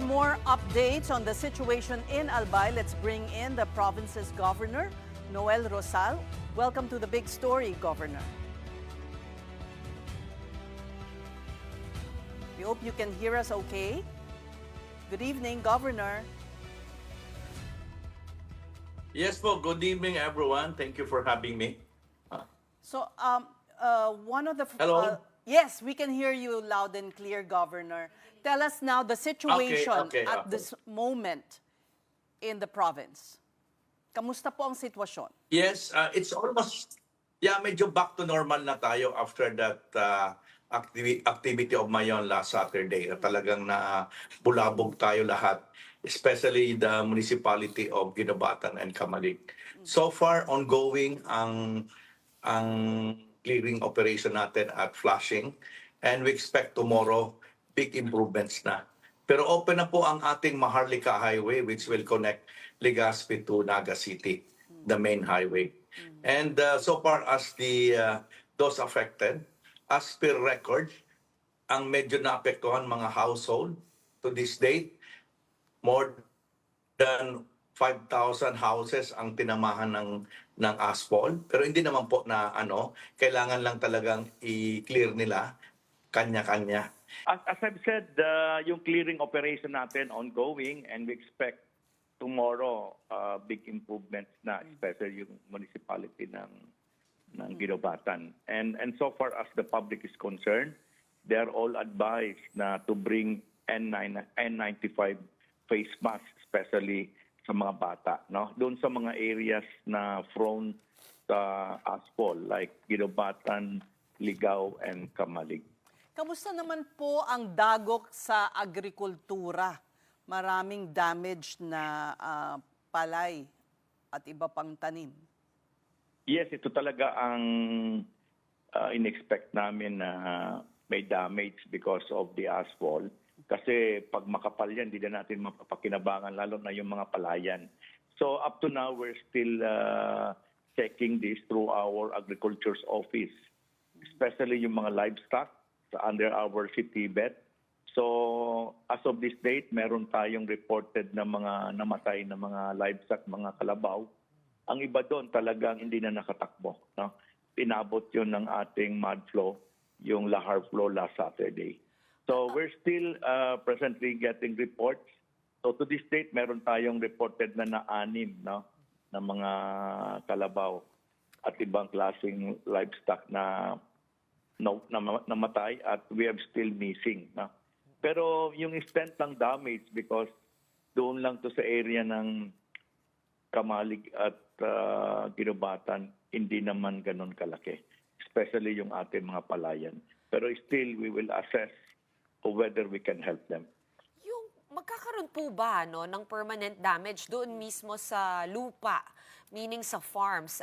For more updates on the situation in Albay, let's bring in the province's governor, Noel Rosal. Welcome to the big story, Governor. We hope you can hear us okay. Good evening, Governor. Yes po, good evening everyone. Thank you for having me. So, one of the... Hello? yes, we can hear you loud and clear, Governor. Tell us now the situation at this moment in the province. Kamusta po ang sitwasyon? Yes, it's almost, medyo back to normal na tayo after that activity of Mayon last Saturday. Na talagang na bulabog tayo lahat, especially the municipality of Guinobatan and Camalig. So far, ongoing ang clearing operation natin at Flushing, and we expect tomorrow big improvements na. Pero open na po ang ating Maharlika Highway, which will connect Legazpi to Naga City, the main highway. And so far as those affected, as per record, ang medyo naapektuhan mga household to this date, more than 5,000 houses ang tinamahan ng asphalt. Pero hindi naman po na kailangan lang talagang i-clear nila kanya-kanya. As I've said, yung clearing operation natin ongoing, and we expect tomorrow big improvements na, especially yung municipality ng Guinobatan. And so far as the public is concerned, they are all advised na to bring N95 face mask, especially sa mga bata, no? Doon sa mga areas na prone sa asphalt like Guinobatan, Ligao, and Camalig. Kamusta naman po ang dagok sa agrikultura? Maraming damage na palay at iba pang tanim. Yes, ito talaga ang in-expect namin na may damage because of the asphalt. Kasi pag makapal yan, hindi na natin mapapakinabangan, lalo na yung mga palayan. So up to now, we're still checking this through our agriculture's office, especially yung mga livestock under our city vet. So as of this date, meron tayong reported na mga namatay na mga livestock, mga kalabaw. Ang iba doon talagang hindi na nakatakbo, no? Inabot yun ng ating mud flow, yung lahar flow last Saturday. So we're still presently getting reports. So to this date, meron tayong reported na 6, no, na mga kalabaw at ibang klaseng livestock na namatay, at we have still missing, no? Pero yung extent ng damage, because doon lang to sa area ng Camalig at Guinobatan, hindi naman ganun kalaki, especially yung ating mga palayan. Pero still, we will assess whether we can help them. Yung magkakaroon po ba ng permanent damage doon mismo sa lupa, meaning sa farms?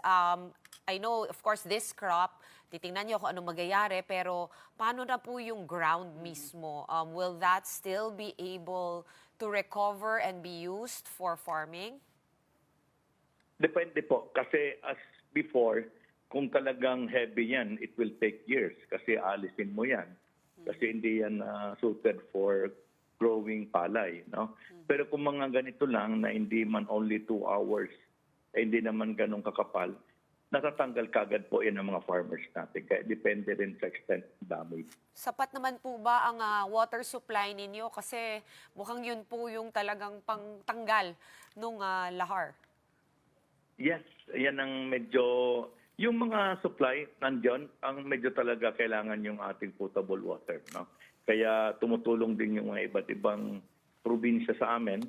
I know, of course, this crop, titingnan niyo kung ano magyayari, pero paano na po yung ground mismo? Will that still be able to recover and be used for farming? Depende po. Kasi as before, kung talagang heavy yan, it will take years kasi alisin mo yan. Kasi hindi yan suited for growing palay, no? Pero kung mga ganito lang na hindi man only 2 hours, hindi naman ganun kakapal, natatanggal kagad po yan ng mga farmers natin. Kaya depende rin sa extent ng damage. Sapat naman po ba ang water supply ninyo? Kasi mukhang yun po yung talagang pangtanggal nung lahar. Yes, yan ang medyo... Yung mga supply nandiyan, ang medyo talaga kailangan yung ating potable water, no? Kaya tumutulong din yung mga iba't ibang probinsya sa amin,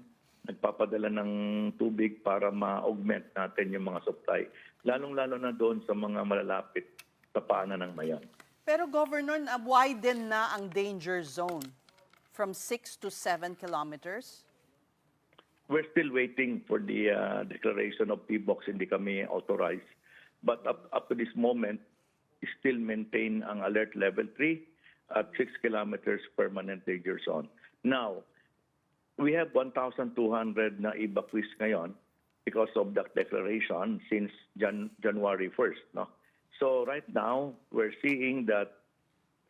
nagpapadala ng tubig para ma-augment natin yung mga supply. Lalong-lalo na doon sa mga malalapit sa paanan ng Mayon. Pero Governor, widen na ang danger zone from 6 to 7 kilometers? We're still waiting for the declaration of PBOX. Hindi kami authorized. But up to this moment, still maintain ang alert level 3 at 6 kilometers permanent danger zone. Now, we have 1,200 na evacuees ngayon because of that declaration since January 1st. No? So right now, we're seeing that,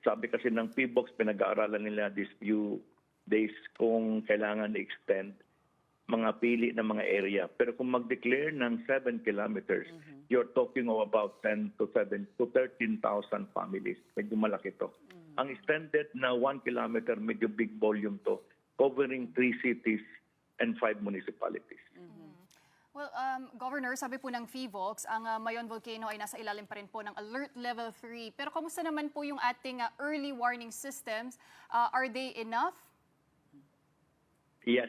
sabi kasi ng PBOX, pinag-aaralan nila these few days kung kailangan i-extend mga pili na mga area. Pero kung mag-declare ng 7 kilometers, you're talking of about 10 to 13,000 families. Medyo malaki to. Ang extended na 1 kilometer, medyo big volume to, covering 3 cities and 5 municipalities. Well, Governor, sabi po ng PHIVOLCS, ang Mayon Volcano ay nasa ilalim pa rin po ng Alert Level 3. Pero kamusta naman po yung ating early warning systems? Are they enough? Yes.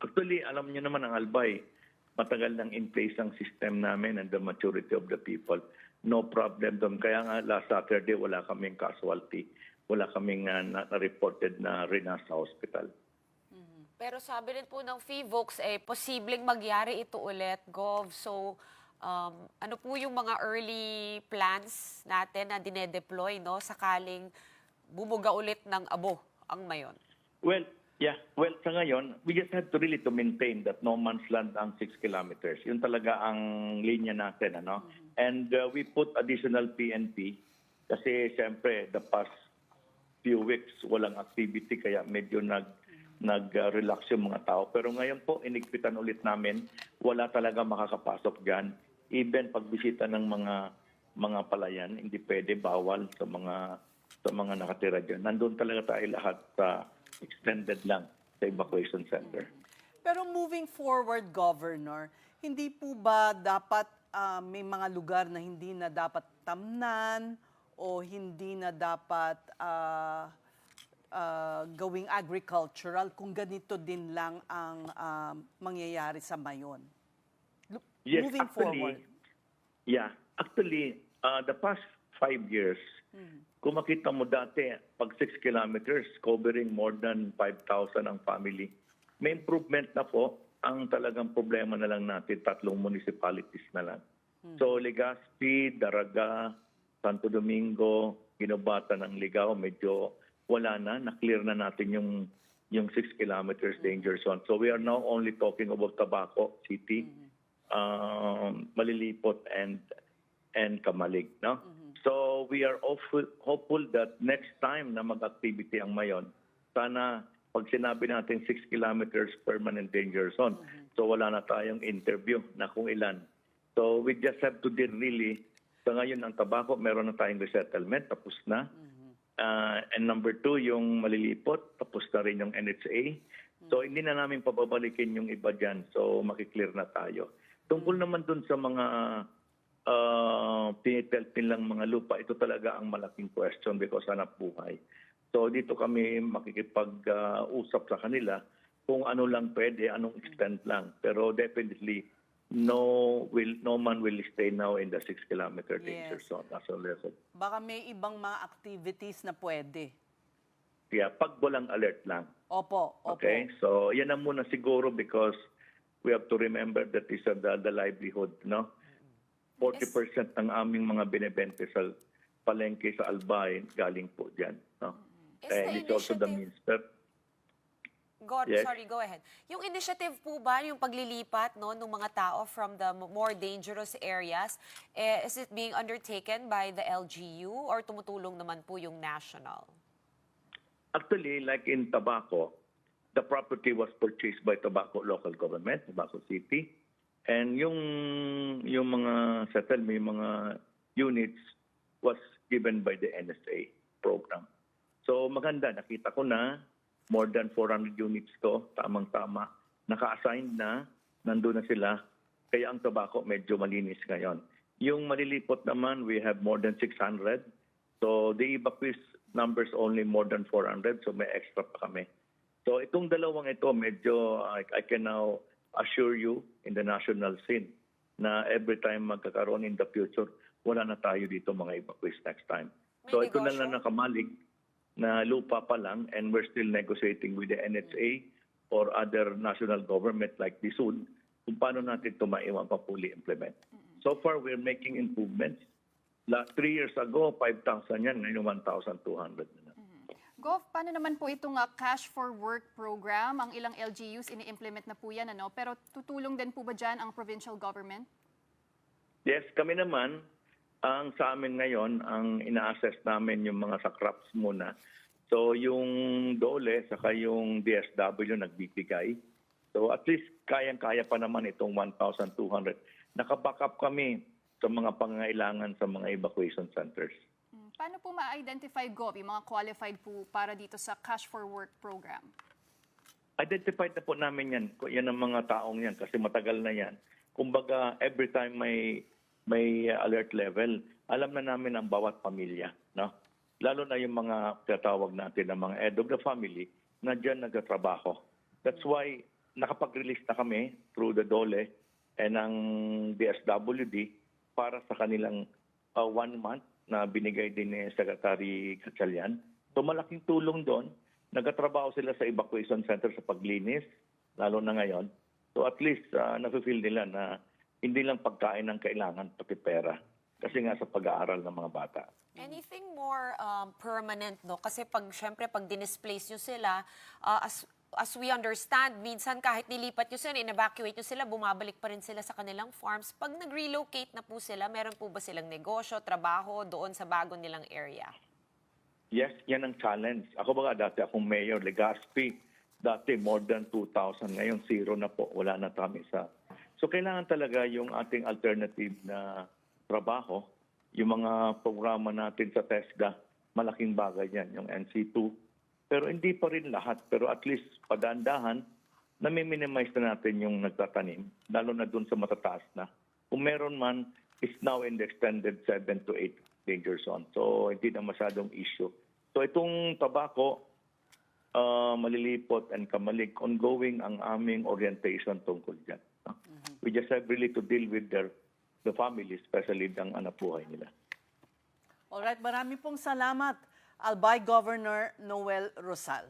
Actually, alam niyo naman ang Albay, matagal nang in place ang system namin and the maturity of the people. No problem doon. Kaya nga last Saturday wala kaming casualty. Wala kaming na-reported na rin sa hospital. Pero sabi rin po ng PHIVOLCS, posibleng magyari ito ulit, Gov. So, ano po yung mga early plans natin na dinedeploy, no? Sakaling bumuga ulit ng abo ang Mayon. Well, sa ngayon, we just have to really to maintain that no man's land ang 6 kilometers. Yun talaga ang linya natin, ano? And we put additional PNP kasi siyempre the past few weeks walang activity kaya medyo nag-relax yung mga tao. Pero ngayon po, inigpitan ulit namin, wala talaga makakapasok dyan. Even pagbisita ng mga palayan, hindi pwede, bawal sa mga nakatira dyan. Nandun talaga tayo lahat sa extended lang sa evacuation center. Pero moving forward, Governor, hindi po ba dapat may mga lugar na hindi na dapat tamnan o hindi na dapat gawing agricultural kung ganito din lang ang mangyayari sa Mayon? Yes, Moving forward. Actually, the past 5 years, kung makita mo dati, pag 6 kilometers, covering more than 5,000 ang family, may improvement na po. Ang talagang problema na lang natin, 3 municipalities na lang. So, Legazpi, Daraga, Santo Domingo, Ginobata ng Ligao, medyo wala na. Na-clear na natin yung 6 kilometers danger zone. So, we are now only talking about Tabaco City, Malilipot, and Kamalig, no? So we are hopeful that next time na mag-activity ang Mayon, sana pag sinabi natin 6 kilometers permanent danger zone, so wala na tayong interview na kung ilan. So we just have to deal really, sa ngayon ang Tabaco, meron na tayong resettlement, tapos na. And number 2, yung Malilipot, tapos na rin yung NHA. So hindi na namin pababalikin yung iba dyan, so makiklear na tayo. Tungkol naman dun sa mga pinitelpin lang mga lupa, ito talaga ang malaking question because hanap buhay. So dito kami makikipag-usap sa kanila kung ano lang pwede, anong extent lang. Pero definitely, no man will stay now in the 6-kilometer danger zone. Baka may ibang mga activities na pwede. Yeah, pag walang alert lang. Opo. Okay, so yan na muna siguro because we have to remember that is the livelihood, no? 40% ng aming mga binebente sa palengke sa Albay galing po dyan. No? And it's also the means. Yes? Sorry, go ahead. Yung initiative po ba, yung paglilipat ng mga tao from the more dangerous areas, is it being undertaken by the LGU or tumutulong naman po yung national? Actually, like in Tabaco, the property was purchased by Tabaco local government, Tabaco City. And yung mga settlement, yung mga units was given by the NSA program. So maganda, nakita ko na more than 400 units to, tamang-tama, naka-assigned na, nandun na sila. Kaya ang Tabaco medyo malinis ngayon. Yung Malilipot naman, we have more than 600. So the evacuees numbers only more than 400, so may extra pa kami. So itong dalawang ito, medyo I can now assure you in the national scene na every time magkakaroon in the future, wala na tayo dito mga evacuees next time. So ito na lang nakamalig na lupa pa lang and we're still negotiating with the NHA or other national government like the SUD kung paano natin ito maiwan pa fully implement. So far, we're making improvements. 3 years ago, 5,000 yan, ngayon 1,200 na. Gov, paano naman po itong Cash for Work program? Ang ilang LGUs ini-implement na po yan, ano? Pero tutulong din po ba dyan ang provincial government? Yes, kami naman, ang sa amin ngayon, ang ina-assess namin yung mga sa crops muna. So yung DOLE saka yung DSW nagbibigay. So at least kayang-kaya pa naman itong 1,200. Naka-back up kami sa mga pangangailangan sa mga evacuation centers. Paano po ma-identify, Gov, yung mga qualified po para dito sa Cash for Work program? Identified na po namin yan. Yan ang mga taong yan kasi matagal na yan. Kumbaga, every time may alert level, alam na namin ang bawat pamilya. No? Lalo na yung mga tatawag natin ng mga head of the family na dyan nagtatrabaho. That's why nakapag-release na kami through the DOLE and ang DSWD para sa kanilang 1 month na binigay din ni Secretary Gatchalian. So malaking tulong doon. Nagtatrabaho sila sa evacuation center sa paglinis, lalo na ngayon. So at least nafe-feel nila na hindi lang pagkain ang kailangan, pati pera. Kasi nga sa pag-aaral ng mga bata. Anything more permanent, no? Kasi syempre, pag dinisplace nyo sila, as we understand, minsan kahit nilipat nyo sila, in-evacuate nyo sila, bumabalik pa rin sila sa kanilang farms. Pag nag-relocate na po sila, meron po ba silang negosyo, trabaho doon sa bago nilang area? Yes, yan ang challenge. Ako baga dati akong mayor, Legazpi. Dati more than 2,000. Ngayon zero na po. Wala na kami sa... So kailangan talaga yung ating alternative na trabaho. Yung mga programa natin sa TESDA, malaking bagay yan. Yung NC2. Pero hindi pa rin lahat. Pero at least padahan-dahan, nami-minimize na natin yung nagtatanim. Lalo na dun sa matataas na. Kung meron man, is now in the extended 7 to 8 danger zone. So hindi na masyadong issue. So itong tabako, malilipot and kamalig, ongoing ang aming orientation tungkol dyan. We just have really to deal with the family, especially ang anak buhay nila. Alright, marami pong salamat, Albay Governor Noel Rosal.